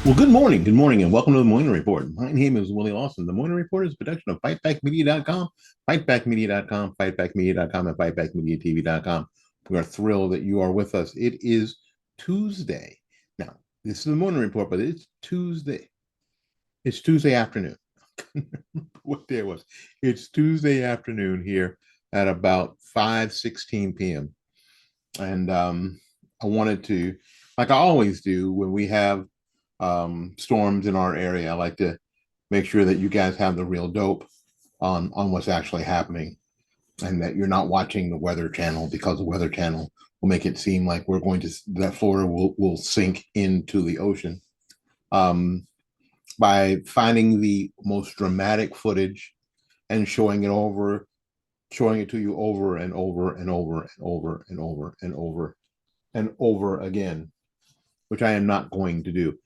Well, good morning, and welcome to the Morning Report. My name is Willie Lawson. The Morning Report is a production of FightBackMedia.com, FightBackMedia.com, FightBackMedia.com, and FightBackMediaTV.com. We are thrilled that you are with us. It is Tuesday. Now, this is the Morning Report, but it's Tuesday. It's Tuesday afternoon. What day it was? It's Tuesday afternoon here at about 5:16 p.m. And I wanted to, like I always do when we have storms in our area. I like to make sure that you guys have the real dope on what's actually happening, and that you're not watching the Weather Channel, because the Weather Channel will make it seem like we're going to that Florida will sink into the ocean. Um, by finding the most dramatic footage and showing it to you over and over and over and over and over and over and over again, which I am not going to do.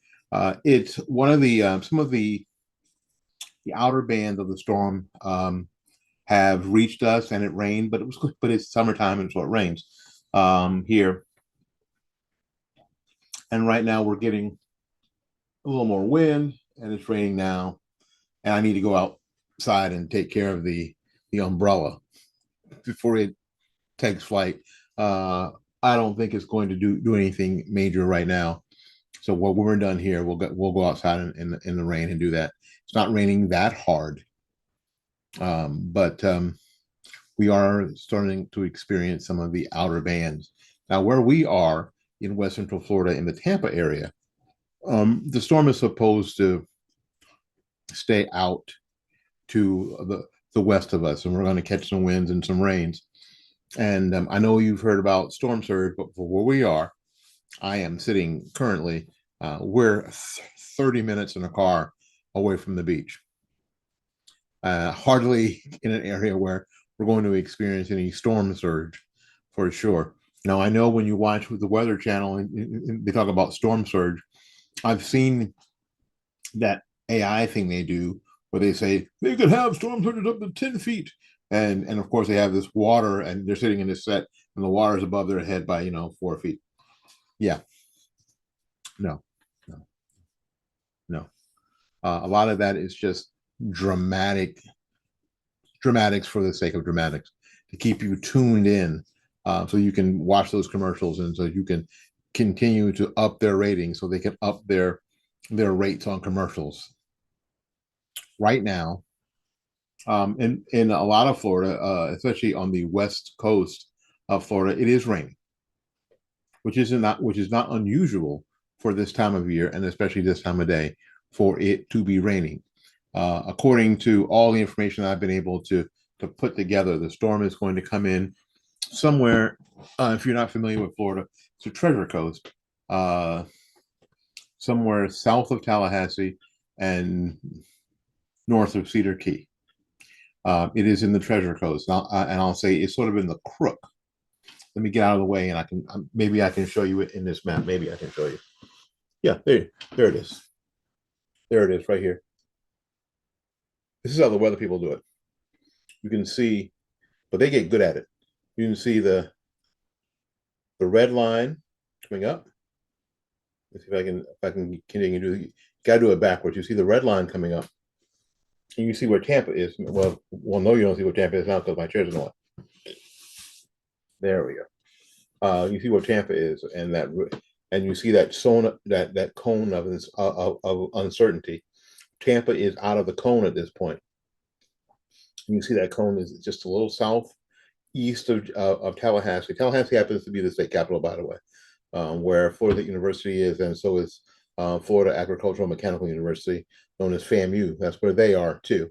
It's one of the some of the outer bands of the storm have reached us, and it rained, but it's summertime, and so it rains here. And right now we're getting a little more wind, and it's raining now, and I need to go outside and take care of the umbrella before it takes flight. I don't think it's going to do anything major right now. So when we're done here, we'll go outside in the rain and do that. It's not raining that hard, but we are starting to experience some of the outer bands. Now, where we are in West Central Florida in the Tampa area, the storm is supposed to stay out to the west of us, and we're going to catch some winds and some rains. And I know you've heard about storm surge, but for where we are, I am sitting currently, we're 30 minutes in a car away from the beach. Hardly in an area where we're going to experience any storm surge for sure. Now, I know when you watch the Weather Channel and they talk about storm surge, I've seen that AI thing they do where they say they could have storm surges up to 10 feet. And of course, they have this water, and they're sitting in this set, and the water is above their head by 4 feet. Yeah, no, no, no. A lot of that is just dramatics for the sake of dramatics, to keep you tuned in, so you can watch those commercials, and so you can continue to up their ratings, so they can up their rates on commercials. Right now, in a lot of Florida, especially on the west coast of Florida, it is raining, which is not unusual for this time of year, and especially this time of day, for it to be raining. According to all the information I've been able to put together, the storm is going to come in somewhere. If you're not familiar with Florida, it's the Treasure Coast, uh, somewhere south of Tallahassee and north of Cedar Key. It is in the Treasure Coast, and I'll say it's sort of in the crook. Let me get out of the way, and maybe I can show you it in this map. Maybe I can show you. Yeah, there it is. There it is, right here. This is how the weather people do it. You can see, but they get good at it. You can see the red line coming up. Let's see if I can continue to do. Gotta do it backwards. You see the red line coming up, and you see where Tampa is. Well, no, you don't see where Tampa is now because my chair's in the way. There we go. You see where Tampa is, and you see that cone of this of uncertainty. Tampa is out of the cone at this point. You see that cone is just a little south east of Tallahassee. Tallahassee happens to be the state capital, by the way, where Florida University is, and so is Florida Agricultural Mechanical University, known as FAMU. That's where they are too.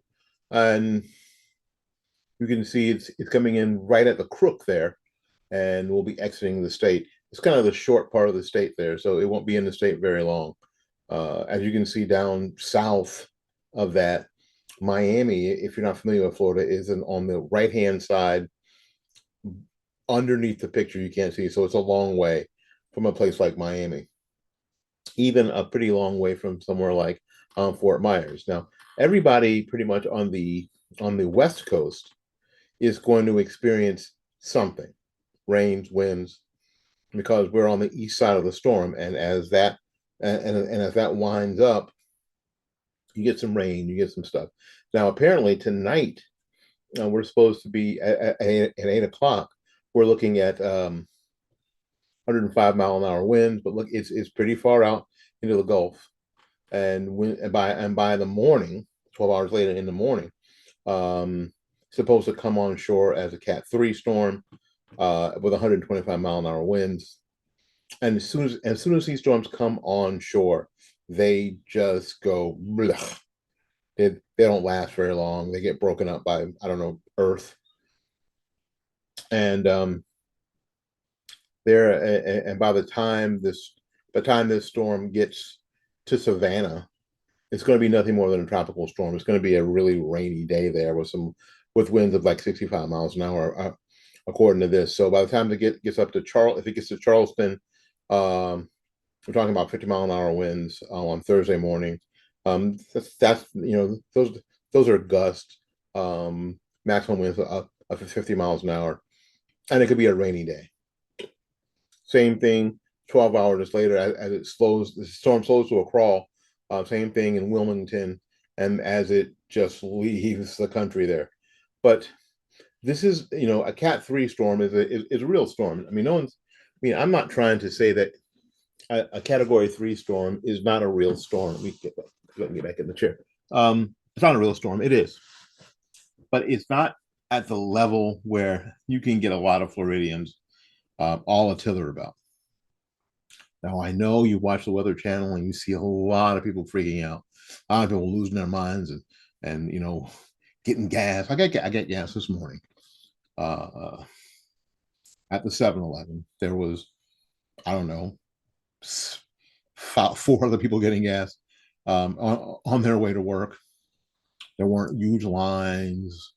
And you can see it's coming in right at the crook there, and we'll be exiting the state. It's kind of the short part of the state there, so it won't be in the state very long. As you can see down south of that, Miami, if you're not familiar with Florida, is on the right-hand side underneath the picture. You can't see, so it's a long way from a place like Miami, even a pretty long way from somewhere like Fort Myers. Now, everybody pretty much on the West Coast is going to experience something, rains, winds, because we're on the east side of the storm, and as that and as that winds up, you get some rain, you get some stuff. Now, apparently tonight, we're supposed to be at 8 o'clock. We're looking at 105-mile-an-hour winds, but look, it's pretty far out into the Gulf, and by the morning, 12 hours later in the morning, um, supposed to come on shore as a Cat 3 storm with 125-mile-an-hour winds. And as soon as these storms come on shore, they just go blech. They don't last very long. They get broken up by, I don't know, Earth. And there and by the time this storm gets to Savannah, it's going to be nothing more than a tropical storm. It's going to be a really rainy day there with winds of like 65 miles an hour, according to this. So by the time it gets up to if it gets to Charleston, we're talking about 50-mile-an-hour winds on Thursday morning. That's those are gusts, maximum winds of 50 miles an hour, and it could be a rainy day. Same thing, 12 hours later, as the storm slows to a crawl. Same thing in Wilmington, and as it just leaves the country there. But this is, a Cat 3 storm is a real storm. I mean, I'm not trying to say that a Category 3 storm is not a real storm. Let me get back in the chair. It's not a real storm. It is, but it's not at the level where you can get a lot of Floridians all a tither about. Now, I know you watch the Weather Channel and you see a lot of people freaking out, a lot of people losing their minds and getting gas. I get gas this morning at the 7-Eleven. There was, I don't know, four other people getting gas on their way to work. There weren't huge lines.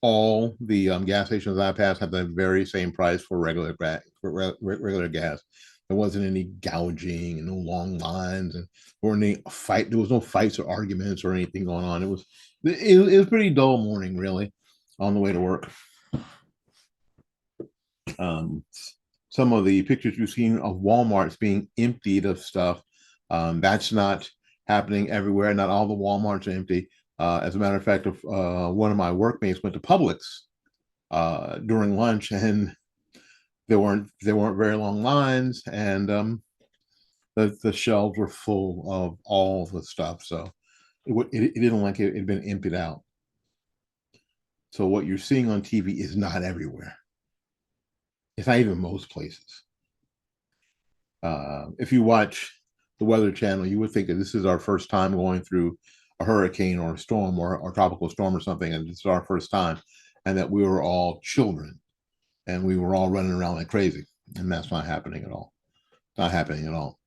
All the gas stations I passed had the very same price for regular gas. There wasn't any gouging and no long lines, and there was no fights or arguments or anything going on. It was pretty dull morning, really, on the way to work. Some of the pictures you've seen of Walmarts being emptied of stuff, that's not happening everywhere. Not all the Walmarts are empty. As a matter of fact, one of my workmates went to Publix during lunch, and there weren't very long lines, and the shelves were full of all the stuff. So it didn't like it had been emptied out. So what you're seeing on TV is not everywhere. It's not even most places. If you watch the Weather Channel, you would think that this is our first time going through a hurricane or a storm or tropical storm or something, and it's our first time, and that we were all children and we were all running around like crazy. And that's not happening at all. Not happening at all.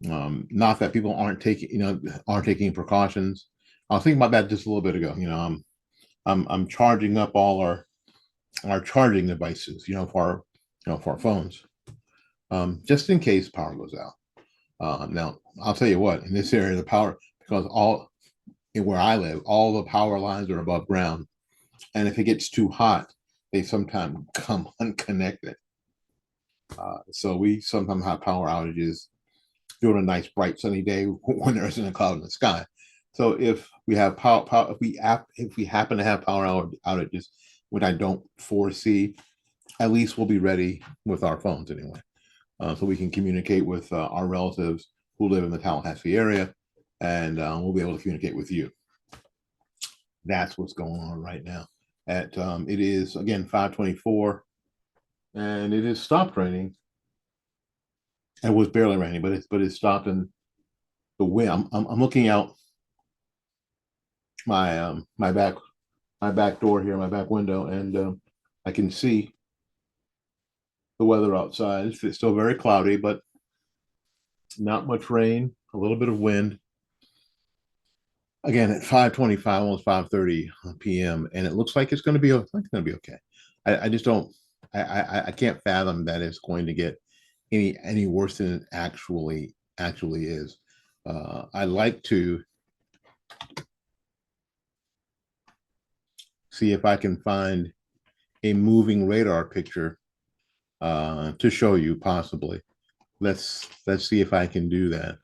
Not that people aren't taking precautions. I was thinking about that just a little bit ago. I'm charging up all our charging devices, for our phones, just in case power goes out. Now, I'll tell you what, in this area, the power, because where I live, all the power lines are above ground. And if it gets too hot, they sometimes come unconnected. So we sometimes have power outages during a nice, bright, sunny day when there isn't a cloud in the sky. So if we have if we happen to have power outages, which I don't foresee, at least we'll be ready with our phones anyway. So we can communicate with our relatives who live in the Tallahassee area, and we'll be able to communicate with you. That's what's going on right now. It is again 5:24, and it has stopped raining. It was barely raining, but it stopped, and the wind. I'm looking out my back door here, my back window, and I can see the weather outside. It's still very cloudy, but not much rain. A little bit of wind. Again, at 5:25, almost 5:30 p.m., and it looks like it's going to be okay. I just don't. I can't fathom that it's going to get any worse than it actually is. I'd like to see if I can find a moving radar picture to show you possibly. Let's see if I can do that.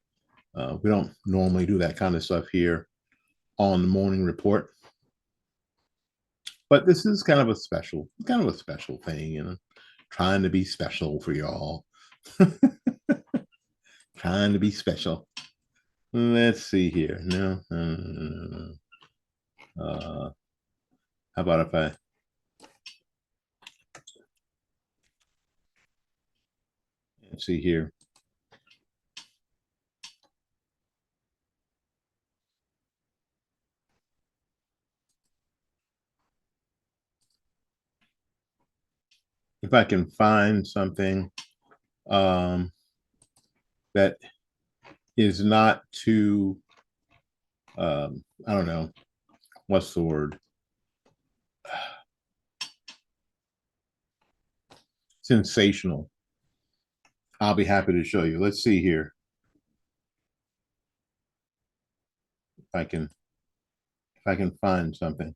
We don't normally do that kind of stuff here on the morning report, but this is kind of a special thing, you know, trying to be special for y'all, trying to be special. Let's see here. No, no, no, no, no, no. How about if let's see here. If I can find something um, that is not too, I don't know, what's the word? Sensational. I'll be happy to show you. Let's see here. If I can, if I can find something.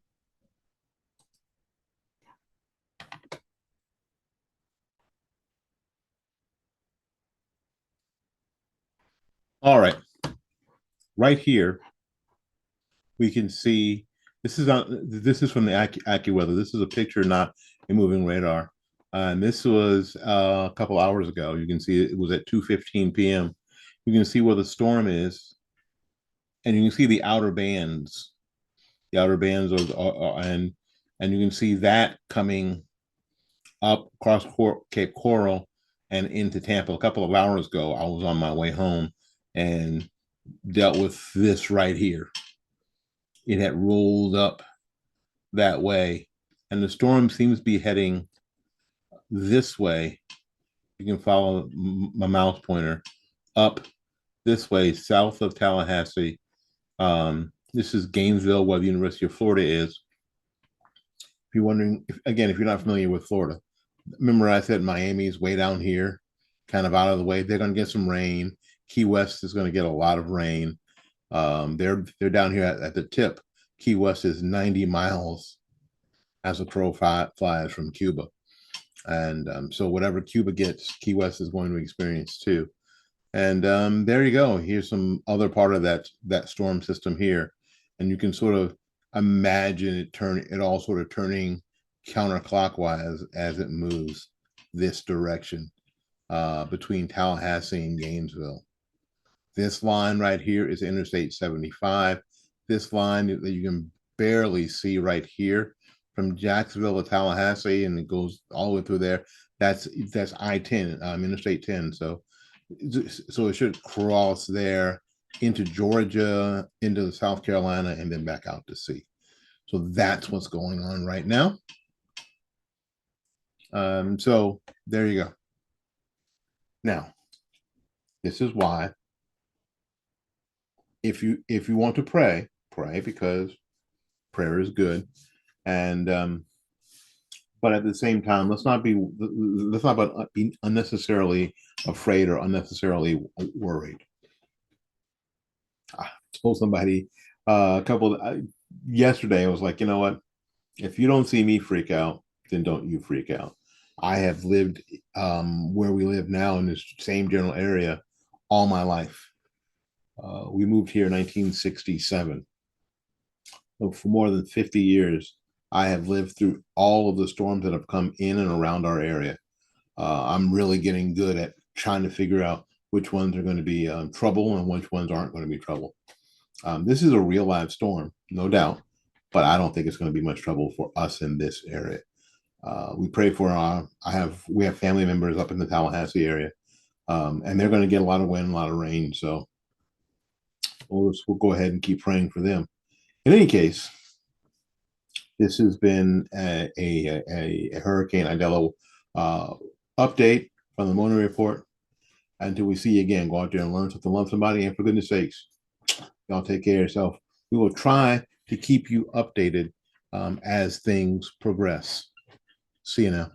All right, right here we can see this is from the AccuWeather. This is a picture, not a moving radar. And this was a couple hours ago. You can see it was at 2:15 p.m. You can see where the storm is, and you can see the outer bands and you can see that coming up across Cape Coral and into Tampa. A couple of hours ago, I was on my way home and dealt with this right here. It had rolled up that way, and the storm seems to be heading this way. You can follow my mouse pointer up this way, south of Tallahassee. This is Gainesville, where the University of Florida is. If you're wondering, if you're not familiar with Florida, remember I said Miami's way down here, kind of out of the way. They're going to get some rain. Key West is going to get a lot of rain. They're down here at the tip. Key West is 90 miles as a crow flies from Cuba. And so whatever Cuba gets, Key West is going to experience too. And there you go. Here's some other part of that storm system here, and you can sort of imagine it all sort of turning counterclockwise as it moves this direction between Tallahassee and Gainesville. This line right here is Interstate 75. This line that you can barely see right here from Jacksonville to Tallahassee, and it goes all the way through there. That's I-10, Interstate 10. So it should cross there into Georgia, into South Carolina, and then back out to sea. So that's what's going on right now. So there you go. Now, this is why if you want to pray because prayer is good, and but at the same time, let's not be unnecessarily afraid or unnecessarily worried. I told somebody yesterday, I was like, you know what? If you don't see me freak out, then don't you freak out. I have lived where we live now in this same general area all my life. We moved here in 1967. So for more than 50 years, I have lived through all of the storms that have come in and around our area. I'm really getting good at trying to figure out which ones are going to be trouble and which ones aren't going to be trouble. This is a real live storm, no doubt, but I don't think it's going to be much trouble for us in this area. We pray for we have family members up in the Tallahassee area, and they're going to get a lot of wind, a lot of rain. So we'll go ahead and keep praying for them. In any case, this has been a Hurricane Idalia update from the Morning Report. Until we see you again, go out there and learn something, love somebody, and for goodness sakes, y'all take care of yourself. We will try to keep you updated as things progress. See you now.